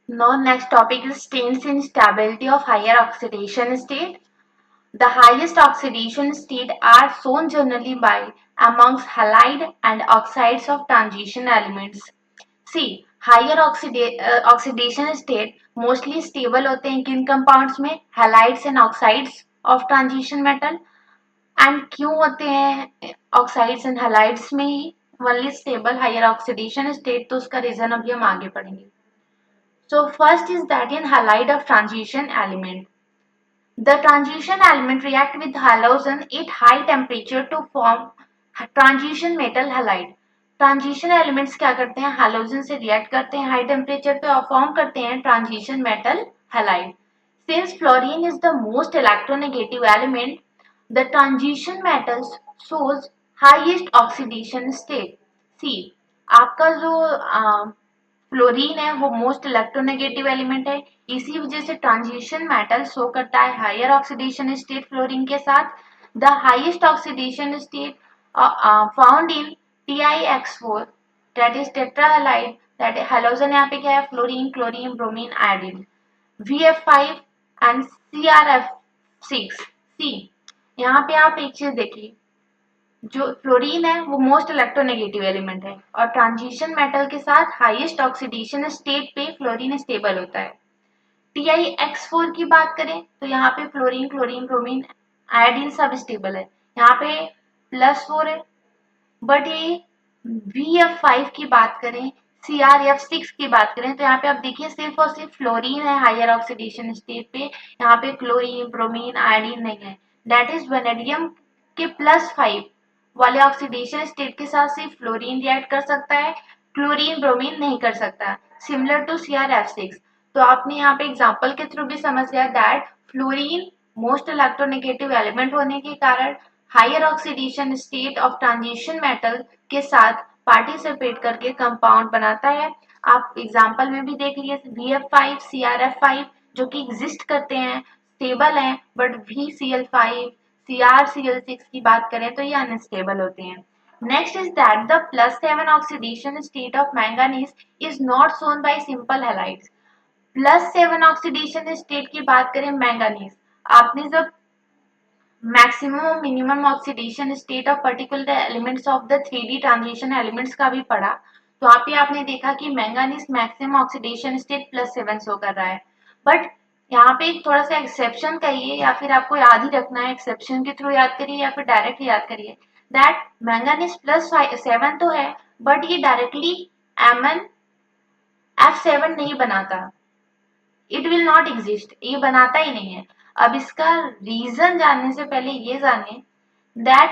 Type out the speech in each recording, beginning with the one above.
Now next topic is strains in stability of higher oxidation state. The highest oxidation state are shown generally by amongst halide and oxides of transition elements. See, higher oxidation state mostly stable होते हैं किन compounds में halides and oxides of transition metal. And क्यों होते हैं oxides and halides में ही only stable higher oxidation state, तो उसका रीजन अभी हम आगे पढ़ेंगे. So first is that in halide of transition element. The transition element react with halogen at high temperature to form transition metal halide. Transition elements क्या करते हैं, halogen से रिएक्ट करते हैं हाई टेम्परेचर पे और फॉर्म करते हैं transition metal halide. Since fluorine is the most electronegative element, the transition metals shows highest oxidation state. See, आपका जो फ्लोरीन है वो मोस्ट इलेक्ट्रोनेगेटिव एलिमेंट है, इसी वजह से ट्रांजिशन मेटल शो करता है हायर ऑक्सीडेशन स्टेट फ्लोरीन के साथ. The highest oxidation state found in TiX4, that is tetrahalide, that halogen यहाँ पे क्या है fluorine, chlorine, bromine, iodine. VF5 and CrF6. See, यहाँ पे आप एक चीज देखिए, जो फ्लोरीन है वो मोस्ट इलेक्ट्रोनेगेटिव एलिमेंट है और ट्रांजिशन मेटल के साथ हाईएस्ट ऑक्सीडेशन स्टेट पे फ्लोरीन स्टेबल होता है. TiX4 की बात करें तो यहाँ पे फ्लोरीन, क्लोरीन, ब्रोमीन, आयोडीन सब स्टेबल है, यहाँ पे +4 है. बट ये VF5 की बात करें, CrF6 की बात करें तो यहाँ पे आप देखिए सिर्फ और सिर्फ फ्लोरीन है हायर ऑक्सीडेशन स्टेट पे, यहाँ पे क्लोरीन, ब्रोमीन, आयोडीन नहीं है. दैट इज वेनेडियम के +5 वाले ऑक्सीडेशन स्टेट के साथ सिर्फ फ्लोरीन रिएक्ट कर सकता है, क्लोरीन, ब्रोमीन नहीं कर सकता, सिमिलर टू CrF6. तो आपने यहाँ पे एग्जांपल के थ्रू भी समझ लिया that fluorine most electronegative element होने के कारण higher oxidation state of transition metal के साथ पार्टिसिपेट करके कंपाउंड बनाता है. आप एग्जांपल में भी देख लिए VF5, CrF5 जो कि एग्जिस्ट करते हैं, स्टेबल हैं, बट VCl5, CrCl6 की बात करें तो ये अनस्टेबल होते हैं. Next is that the +7 oxidation state of manganese is not shown by simple halides. +7 oxidation state की बात करें मैंगानीज, आपने जब मैक्सिमम और minimum oxidation state of particular elements of the 3D transition elements का भी पढ़ा, तो यहाँ पे आपने देखा कि manganese maximum oxidation state +7 show कर रहा है. बट यहाँ पे एक थोड़ा सा एक्सेप्शन कहिए या फिर आपको याद ही रखना है, एक्सेप्शन के थ्रू याद करिए या फिर डायरेक्ट याद करिए दैट मैंगानीज +7 तो है बट ये डायरेक्टली MnF7 नहीं बनाता, इट विल नॉट एग्जिस्ट, ये बनाता ही नहीं है. अब इसका रीजन जानने से पहले ये जाने दैट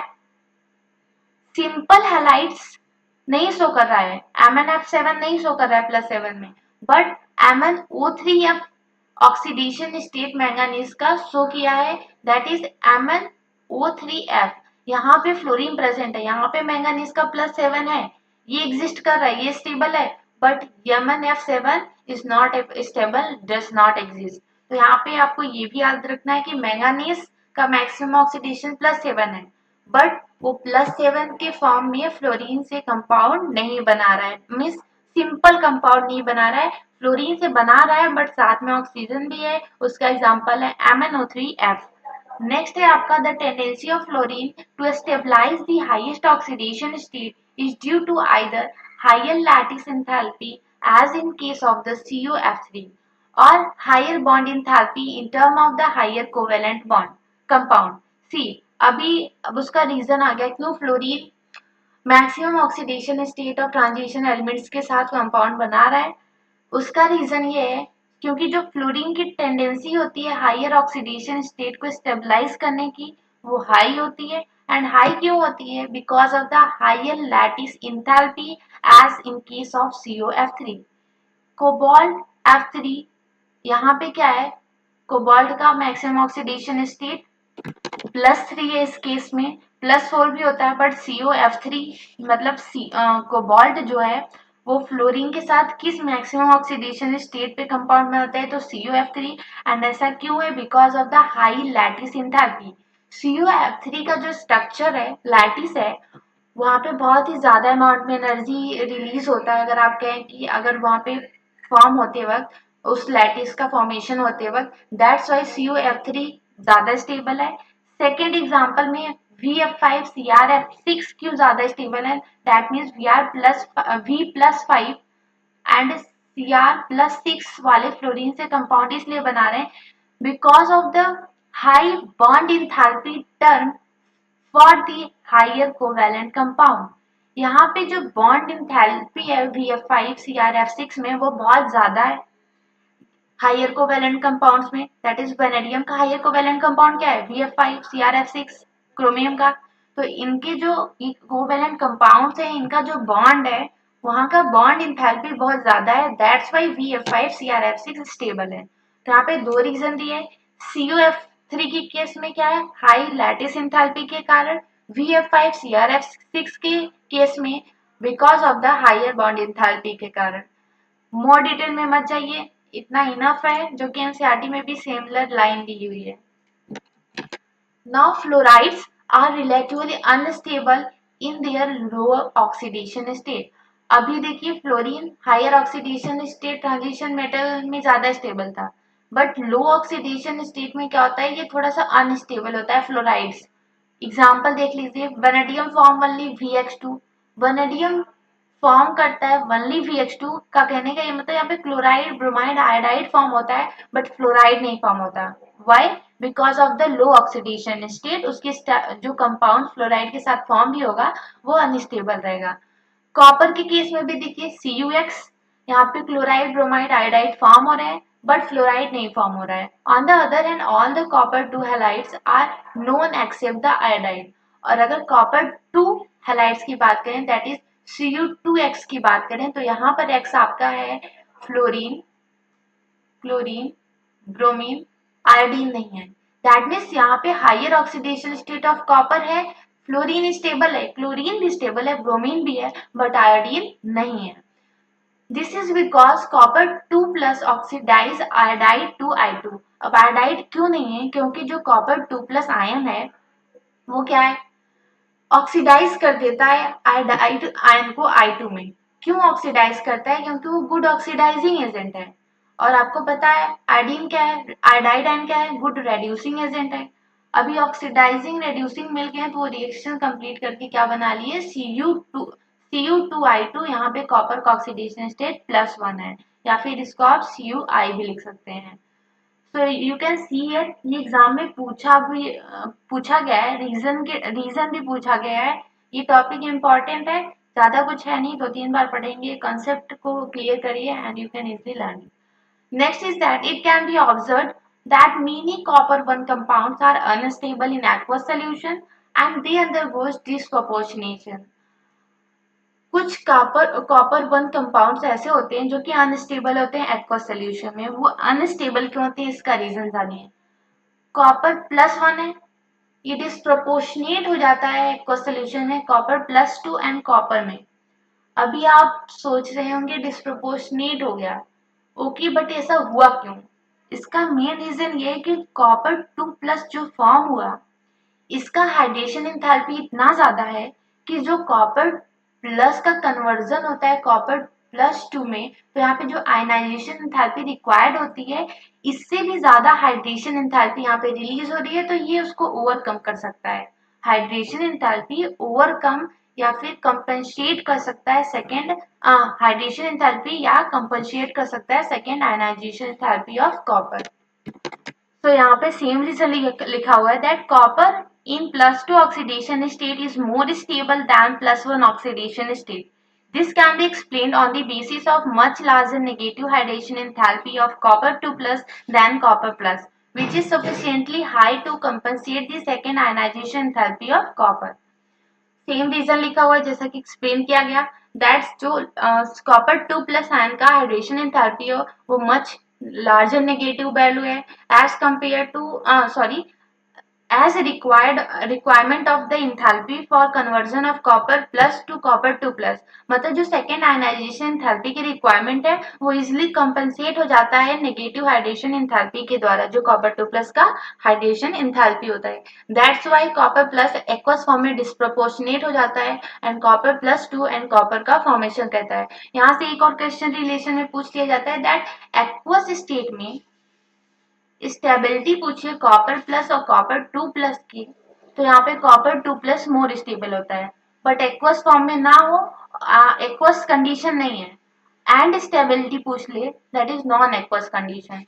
सिंपल हैलाइड्स नहीं शो कर रहा है, MnF7 नहीं शो कर रहा है +7 में, but MnO3F oxidation state manganese का शो किया है, दैट इज MnO3F. यहाँ पे फ्लोरीन प्रेजेंट है, यहाँ पे मैंगानीज का +7 है, ये एग्जिस्ट कर रहा है, ये स्टेबल है, but MnF7 is not stable, does not exist. तो यहाँ पे आपको ये भी याद रखना है कि मैंगानीज का मैक्सिमम ऑक्सीडेशन +7 है, बट वो +7 के फॉर्म में फ्लोरीन से कंपाउंड नहीं बना रहा है, मीन्स सिंपल कंपाउंड नहीं बना रहा है, फ्लोरीन से बना रहा है बट साथ में ऑक्सीजन भी है, उसका एग्जांपल है MnO3F. नेक्स्ट है आपका the tendency of fluorine to stabilize the highest oxidation state is due to either higher lattice enthalpy as in case of the COF3 और higher bond enthalpy in term of the higher covalent bond compound. See, अभी अब उसका reason आ गया क्यों फ्लोरीन maximum oxidation state of transition elements के साथ कंपाउंड बना रहा है. उसका रीजन ये है क्योंकि जो फ्लोरीन की टेंडेंसी होती है हायर ऑक्सीडेशन स्टेट को स्टेबलाइज करने की, वो हाई होती है. एंड हाई क्यों होती है, because of the higher lattice enthalpy as in case of COF3. Cobalt F3, यहाँ पे क्या है, कोबाल्ट का मैक्सिमम ऑक्सीडेशन स्टेट +3 है, इस केस में +4 भी होता है, बट COF3 मतलब कोबाल्ट जो है वो फ्लोरीन के साथ किस मैक्सिमम ऑक्सीडेशन स्टेट पे कंपाउंड में होता है, तो COF3. एंड ऐसा क्यों है, because of the high lattice enthalpy. COF3 का जो स्ट्रक्चर है, लैटिस है, वहाँ पे बहुत ही ज्यादा अमाउंट में एनर्जी रिलीज होता है. अगर आप कहें कि अगर वहाँ पे फॉर्म होते वक्त उस लैटिस का फॉर्मेशन होते वक्त, दैट्स वाई CuF3 ज्यादा स्टेबल है। सेकेंड एग्जाम्पल में VF5 CrF6 क्यों ज्यादा स्टेबल है, that means V+5 and Cr+6 वाले फ्लोरीन से कंपाउंड इसलिए बना रहे हैं because of the high bond enthalpy term for the higher covalent compound. यहाँ पे जो बॉन्ड इंथैल्पी है VF5 CrF6 में वो बहुत ज्यादा है हायर कोवेलेंट कंपाउंड्स में, दैट इज वेनेडियम का हायर कोवेलेंट कंपाउंड क्या है VF5 CrF6 क्रोमियम का। तो इनके जो कोवेलेंट कंपाउंड्स है इनका जो बॉन्ड है वहां का बॉन्ड इंथैल्पी बहुत ज्यादा है, that's why VF5 CrF6 stable है। तो यहाँ पे दो रीजन दिए, CuF3 के केस में क्या है हाई लैटिस इंथैल्पी के कारण, VF5 CrF6 के केस में because of the higher bond enthalpy के कारण। मोर डिटेल में मत जाइए, इतना इनफ है जो कि एनसीईआरटी में भी सिमिलर लाइन दी हुई है। Now fluorides are relatively unstable in their lower oxidation state. अभी देखिए fluorine higher oxidation state transition metal में ज्यादा स्टेबल था, बट लो ऑक्सीडेशन स्टेट में क्या होता है ये थोड़ा सा अनस्टेबल होता है फ्लोराइड्स। एग्जाम्पल देख लीजिए, vanadium form only VX2, vanadium form करता है ओनली VH2 का, कहने का ये मतलब यहाँ पे क्लोराइड ब्रोमाइड आयोडाइड फॉर्म होता है बट फ्लोराइड नहीं फॉर्म होता। Why, because of the low oxidation state, उसके जो कंपाउंड फ्लोराइड के साथ फॉर्म भी होगा वो अनस्टेबल रहेगा। कॉपर के केस में भी देखिए CuX, यहाँ पे क्लोराइड ब्रोमाइड आयोडाइड फॉर्म हो रहे हैं बट फ्लोराइड नहीं फॉर्म हो रहा है। On the other hand all the copper 2 halides are known except the iodide. और अगर कॉपर 2 हैलाइड्स की बात करें दैट इज Cu2X की बात करें तो यहाँ पर X आपका है फ्लोरीन, क्लोरीन, ब्रोमीन, आयोडीन नहीं है। दैट मीन्स यहाँ पे higher oxidation state of copper है, फ्लोरीन स्टेबल है, क्लोरीन भी स्टेबल है, ब्रोमीन भी है बट आयोडीन नहीं है। This is because copper 2 plus oxidize iodide to I2। अब आयोडाइड क्यों नहीं है, क्योंकि जो कॉपर 2 प्लस आयन है वो क्या है ऑक्सीडाइज कर देता है आयोडाइड आयन को I2 में। क्यों ऑक्सीडाइज करता है, क्योंकि वो गुड ऑक्सीडाइजिंग एजेंट है। और आपको पता है आयोडीन क्या है, आयोडाइड आयन क्या है, गुड रेड्यूसिंग एजेंट है। अभी ऑक्सीडाइजिंग रेड्यूसिंग मिल गए तो वो रिएक्शन कंप्लीट करके क्या बना लिए Cu2I2, यहाँ पे कॉपर का ऑक्सीडेशन स्टेट +1 है, या फिर इसको आप Cui भी लिख सकते हैं। So you can see it, ये एग्जाम में पूछा गया है, रीजन भी पूछा गया है। ये टॉपिक इम्पोर्टेंट है, ज्यादा कुछ है नहीं, 2-3 बार पढ़ेंगे, कंसेप्ट को क्लियर करिए and you can easily learn. Next is that it can be observe that many copper 1 compounds are unstable in aqueous solution and they undergoes disproportionation। कुछ कॉपर 1 कंपाउंड्स ऐसे होते हैं जो कि अनस्टेबल होते हैं एक्वस सोल्यूशन में। वो अनस्टेबल क्यों होते हैं इसका रीजन जानिए। कॉपर +1 है, ये डिस्प्रोपोर्शनेट हो जाता है एक्वस सोल्यूशन में कॉपर +2 एंड कॉपर में। अभी आप सोच रहे होंगे डिस्प्रोपोर्शनेट हो गया, ओके बट ऐसा हुआ क्यों। इसका मेन रीजन ये है कि कॉपर 2 प्लस जो फॉर्म हुआ इसका हाइड्रेशन एंथैल्पी इतना ज्यादा है कि जो कॉपर प्लस का कन्वर्जन होता है कॉपर +2 में, तो यहाँ पे जो आयनाइजेशन एंथैल्पी रिक्वायर्ड होती है इससे भी ज्यादा हाइड्रेशन एंथैल्पी यहाँ पे रिलीज हो रही है, तो ये उसको ओवरकम कर सकता है। हाइड्रेशन एंथैल्पी ओवरकम या फिर कंपनसेट कर सकता है सेकेंड हाइड्रेशन एंथैल्पी, या कंपनसेट कर सकता है second ionization enthalpy of copper. तो यहाँ पे सेम रीजन लिखा हुआ है that copper in +2 oxidation state is more stable than +1 oxidation state. This can be explained on the basis of much larger negative hydration enthalpy of copper 2 plus than copper plus, which is sufficiently high to compensate the second ionization enthalpy of copper. Same reason लिखा हुआ है जैसा कि explain किया गया, that's जो copper 2 plus ion का hydration enthalpy हो वो मच लार्जर नेगेटिव वैल्यू है as compare to as a requirement of the enthalpy for conversion of copper plus to copper 2 plus। मतलब जो सेकेंड आयनाइजेशन एंथैल्पी की रिक्वायरमेंट है वो इजिली कंपनसेट हो जाता है नेगेटिव हाइड्रेशन एंथैल्पी के द्वारा, जो कॉपर 2 प्लस का हाइड्रेशन एंथैल्पी होता है। That's why copper plus aqueous form में डिस्प्रोपोर्शनेट हो जाता है and copper plus 2 and copper का फॉर्मेशन कहता है। यहाँ से एक और क्वेश्चन रिलेशन में पूछ लिया जाता है दैट एक्वस स्टेट में स्टेबिलिटी पूछिए कॉपर प्लस और कॉपर 2 प्लस की, तो यहाँ पे कॉपर 2 प्लस मोर स्टेबल होता है, बट एक्वस फॉर्म में ना हो, एक्वस कंडीशन नहीं है एंड स्टेबिलिटी पूछ ले, that is non aqueous condition.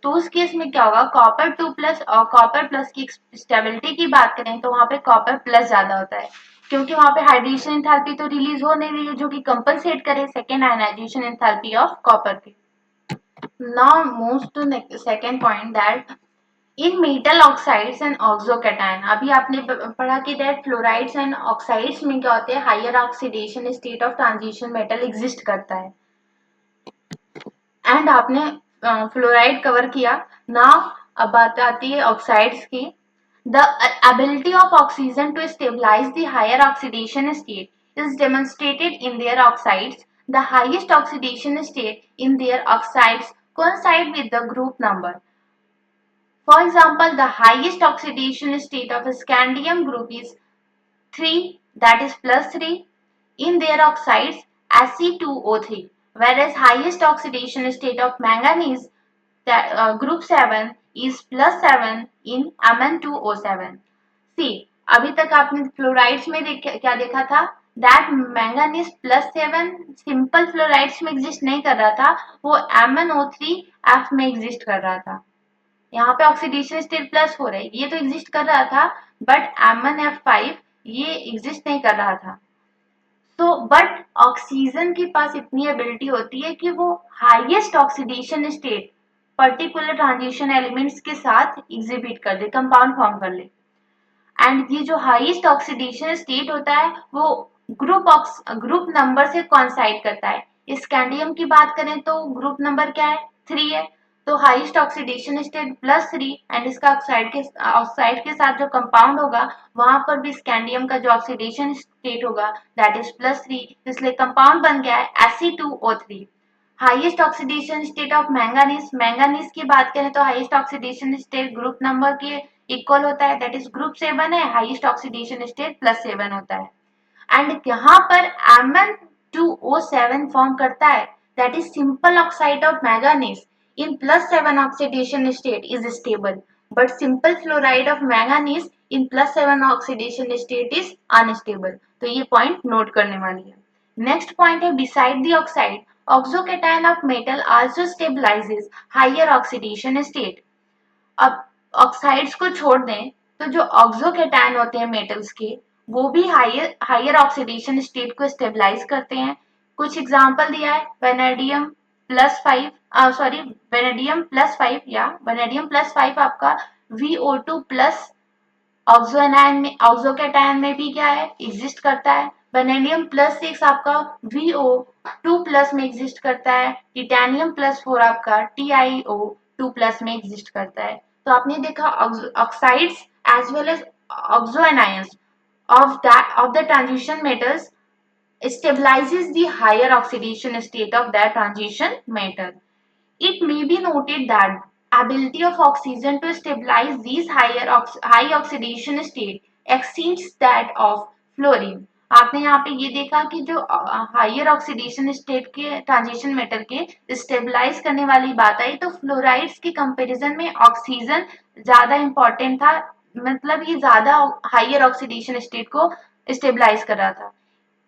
तो उस केस में क्या होगा, कॉपर 2 प्लस और कॉपर प्लस की स्टेबिलिटी की बात करें तो वहां पे कॉपर प्लस ज्यादा होता है, क्योंकि वहां पे हाइड्रेशन एंथैल्पी तो रिलीज हो नहीं रही है जो कि कंपनसेट करे second ionization enthalpy of copper की। Now moves to second point that in metal oxides and oxocation, अभी आपने पढ़ा कि that fluorides and oxides में क्या होते हैं, higher oxidation state of transition metal exist करता है, and आपने fluoride cover किया। Now अब बात आती है oxides की। The ability of oxygen to stabilize the higher oxidation state is demonstrated in their oxides. The highest oxidation state in their oxides coincide with the group number. For example, the highest oxidation state of scandium group is 3, that is plus 3, in their oxides Sc2O3, whereas highest oxidation state of manganese group 7 is plus 7 in Mn2O7. See, अभी तक आपने fluorides में क्या देखा था, that manganese plus 7 simple fluorides में exist नहीं कर रहा था, वो MnO3F में एग्जिस्ट कर रहा था। यहाँ पे ऑक्सीडेशन स्टेट प्लस हो रहा है, ये तो एग्जिस्ट कर रहा था, बट MnF5 ये एग्जिस्ट नहीं कर रहा था। तो बट ऑक्सीजन के पास इतनी एबिलिटी होती है कि वो highest oxidation state particular transition elements के साथ एग्जिबिट कर दे, कंपाउंड फॉर्म कर ले। एंड ये जो हाईएस्ट ऑक्सीडेशन स्टेट होता है वो ग्रुप नंबर से कॉन्साइड करता है। स्कैंडियम की बात करें तो ग्रुप नंबर क्या है, 3 है, तो highest oxidation state plus 3 and इसका ऑक्साइड के साथ जो कंपाउंड होगा वहां पर भी स्कैंडियम का जो ऑक्सीडेशन स्टेट होगा दैट इज प्लस 3, इसलिए कंपाउंड बन गया है Sc2O3। Highest oxidation state of manganese की बात करें तो highest oxidation state group number के इक्वल होता है, दैट इज ग्रुप 7 है, हाईएस्ट ऑक्सीडेशन स्टेट प्लस 7 होता है। एंड यहाँ पर Mn2O7 फॉर्म करता है, that is simple oxide of manganese in plus 7 oxidation state is stable, but simple fluoride of manganese in plus 7 oxidation state is unstable। तो ये point note करने वाली है। नेक्स्ट पॉइंट है beside the oxide, oxocation of metal also stabilizes higher oxidation state। अब oxides को छोड़ दें तो जो ऑक्सोकेटायन होते हैं मेटल्स के वो भी हायर ऑक्सीडेशन स्टेट को स्टेबलाइज करते हैं। कुछ एग्जांपल दिया है, vanadium plus 5, sorry vanadium plus 5 या वेनेडियम प्लस 5 आपका VO2 प्लस ऑक्सोकेटायन में भी क्या है, एग्जिस्ट करता है। वेनेडियम प्लस 6 आपका VO2 प्लस में एग्जिस्ट करता है। टिटेनियम प्लस 4 आपका TiO2 प्लस में एग्जिस्ट करता है। तो आपने देखा oxides as well as oxoanions of the transition metals stabilizes the higher oxidation state of that transition metal. It may be noted that ability of oxygen to stabilize these high oxidation state exceeds that of fluorine। आपने यहाँ पे ये देखा कि जो higher oxidation state के transition metal के stabilise करने वाली बात आई तो फ्लोराइड्स के कंपैरिजन में ऑक्सीजन ज्यादा इंपॉर्टेंट था, मतलब ये ज्यादा हायर ऑक्सीडेशन स्टेट को स्टेबलाइज कर रहा था।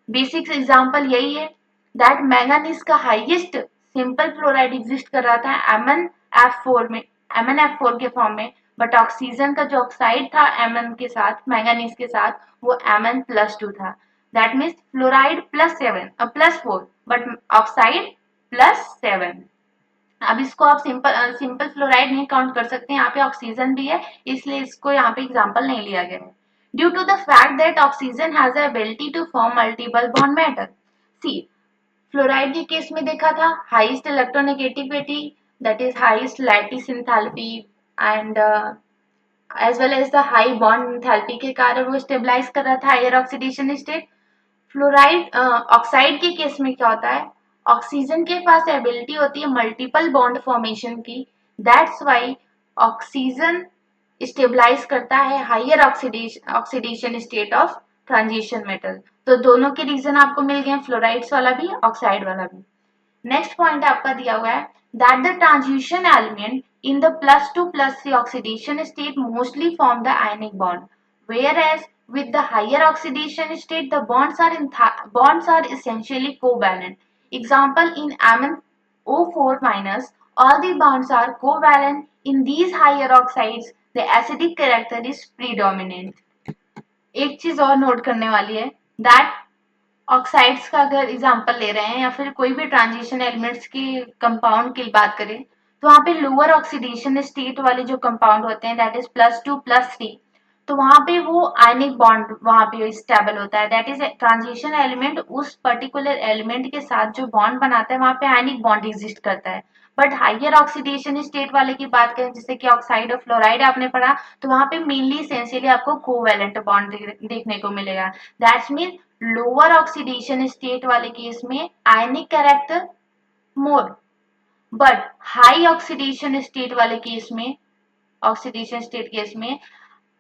बेसिक एग्जांपल यही है दैट मैंगानीज का हाईएस्ट सिंपल फ्लोराइड एग्जिस्ट कर रहा था MnF4 के फॉर्म में, बट ऑक्सीजन का जो ऑक्साइड था Mn के साथ मैंगानीज के साथ वो Mn प्लस 2 था। That means fluoride plus 4 but oxide plus 7। अब इसको आप सिंपल फ्लोराइड नहीं काउंट कर सकते, यहाँ पे ऑक्सीजन भी है इसलिए इसको यहाँ पे एग्जांपल नहीं लिया गया है। Due to the fact that oxygen has the ability to form multiple bond metal. See fluoride के केस में देखा था highest electronegativity that is highest lattice enthalpy and as well as the high bond enthalpy के कारण वो stabilize कर रहा था higher oxidation state. Fluoride oxide के केस में क्या होता है, ऑक्सीजन के पास एबिलिटी होती है मल्टीपल बॉन्ड फॉर्मेशन की, दैट्स वाई ऑक्सीजन स्टेबलाइज करता है higher oxidation state of transition metal. तो दोनों के रीजन आपको मिल गए, फ्लोराइड्स वाला भी ऑक्साइड वाला भी। नेक्स्ट पॉइंट आपका दिया हुआ है that the transition element in the +2+3 oxidation state mostly form the ionic bond, whereas with the higher oxidation state the bonds are essentially covalent. Example in MnO4 minus, all the bonds are covalent. In these higher oxides, the acidic character is predominant. एक चीज और note करने वाली है that oxides का अगर example ले रहे हैं या फिर कोई भी ट्रांजिशन एलिमेंट्स की कंपाउंड की बात करें तो वहां पे लोअर ऑक्सीडेशन स्टेट वाले जो कंपाउंड होते हैं दैट इज +2+3, तो वहां पे वो आयनिक बॉन्ड वहां पे स्टेबल होता है, दैट इज ट्रांजिशन एलिमेंट उस पर्टिकुलर एलिमेंट के साथ जो बॉन्ड बनाता है वहां पे आयनिक बॉन्ड एग्जिस्ट करता है। बट हाइयर ऑक्सीडेशन स्टेट वाले की बात करें जैसे कि ऑक्साइड और फ्लोराइड आपने पढ़ा, तो वहां पे मेनली एसेंशियली आपको कोवैलेंट बॉन्ड देखने को मिलेगा, that's mean lower oxidation state वाले केस में आयनिक character more, but high oxidation state वाले केस में ऑक्सीडेशन स्टेट केस में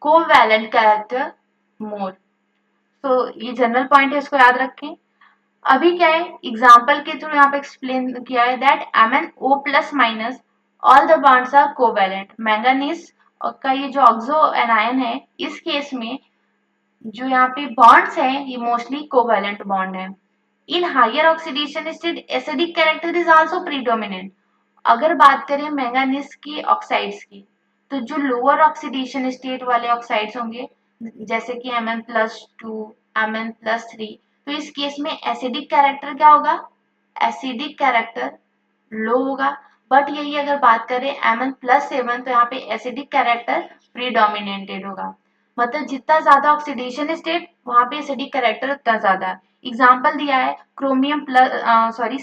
कोवैलेंट कैरेक्टर मोर। तो ये जनरल पॉइंट है, इसको याद रखें। अभी क्या है एग्जाम्पल के थ्रू यहाँ पे एक्सप्लेन किया है that MnO plus minus all the bonds are covalent. Manganese का ये जो ऑक्सो एनायन है इस केस में जो यहाँ पे बॉन्ड्स है ये मोस्टली कोवैलेंट बॉन्ड है। In higher oxidation state acidic character is also predominant. अगर बात करें मैंगनीज की ऑक्साइड्स की, तो जो लोअर ऑक्सीडेशन स्टेट वाले ऑक्साइड्स होंगे जैसे कि Mn+2 Mn+3, तो इस केस में एसिडिक कैरेक्टर क्या होगा, एसिडिक कैरेक्टर लो होगा। बट यही अगर बात करें Mn+7 तो यहाँ पे एसिडिक कैरेक्टर प्रीडोमिनेटेड होगा। मतलब जितना ज्यादा ऑक्सीडेशन स्टेट वहां पे एसिडिक कैरेक्टर उतना ज्यादा। एग्जाम्पल दिया है chromium plus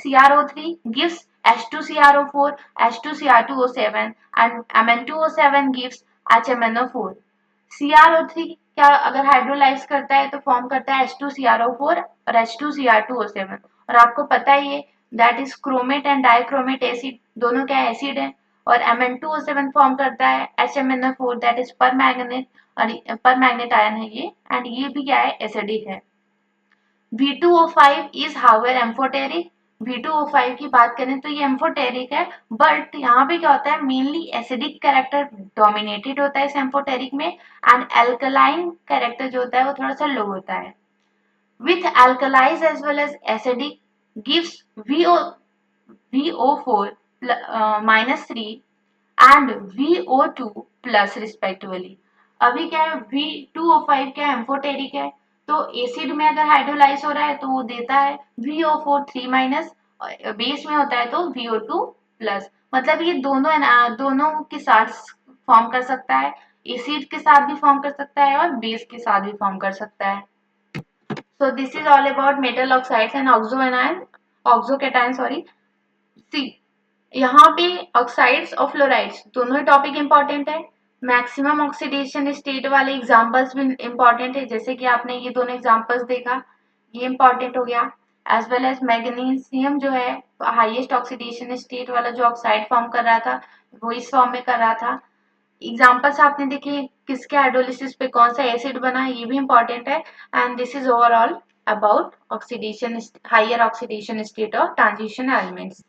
CrO3 gives H2CrO4 H2Cr2O7 and Mn2O7 gives HMnO4। CrO3 क्या अगर हाइड्रोलाइज करता है तो फॉर्म करता है H2CrO4 और H2Cr2O7, और आपको पता ही है that is chromate and dichromate acid, दोनों क्या एसिड है, और Mn2O7 फॉर्म करता है HMnO4 दैट इज परमैंगनेट, और परमैंगनेट आयन है ये, एंड ये भी क्या है एसिडिक है। V2O5 is however amphoteric. V2O5 की बात करें तो ये एम्फोटेरिक है, बट यहाँ पे क्या होता है मेनली एसिडिक कैरेक्टर डोमिनेटेड होता है इस एम्फोटेरिक में, एंड एल्कलाइन कैरेक्टर जो होता है वो थोड़ा सा लो होता है। With alkalis as well as acidic gives VO4 -3 and VO2 plus respectively। अभी क्या है V2O5 क्या एम्फोटेरिक है, तो एसिड में अगर हाइड्रोलाइज हो रहा है तो वो देता है VO4 3 माइनस, बेस में होता है तो VO2 प्लस। मतलब ये दोनों के साथ फॉर्म कर सकता है, एसिड के साथ भी फॉर्म कर सकता है और बेस के साथ भी फॉर्म कर सकता है। So this is all about metal oxides and oxocation, sorry। See, यहाँ पे ऑक्साइड्स और फ्लोराइड्स दोनों ही टॉपिक इंपॉर्टेंट है। मैक्सिमम ऑक्सीडेशन स्टेट वाले एग्जांपल्स भी इंपॉर्टेंट है, जैसे कि आपने ये दोनों एग्जांपल्स देखा, ये इंपॉर्टेंट हो गया। एज वेल एज मैग्नीशियम जो है हाईएस्ट ऑक्सीडेशन स्टेट वाला जो ऑक्साइड फॉर्म कर रहा था वो इस फॉर्म में कर रहा था। एग्जाम्पल्स आपने देखे किसके हाइड्रोलिसिस पे कौन सा एसिड बना ये भी इंपॉर्टेंट है। And this is overall about oxidation higher oxidation state of transition elements.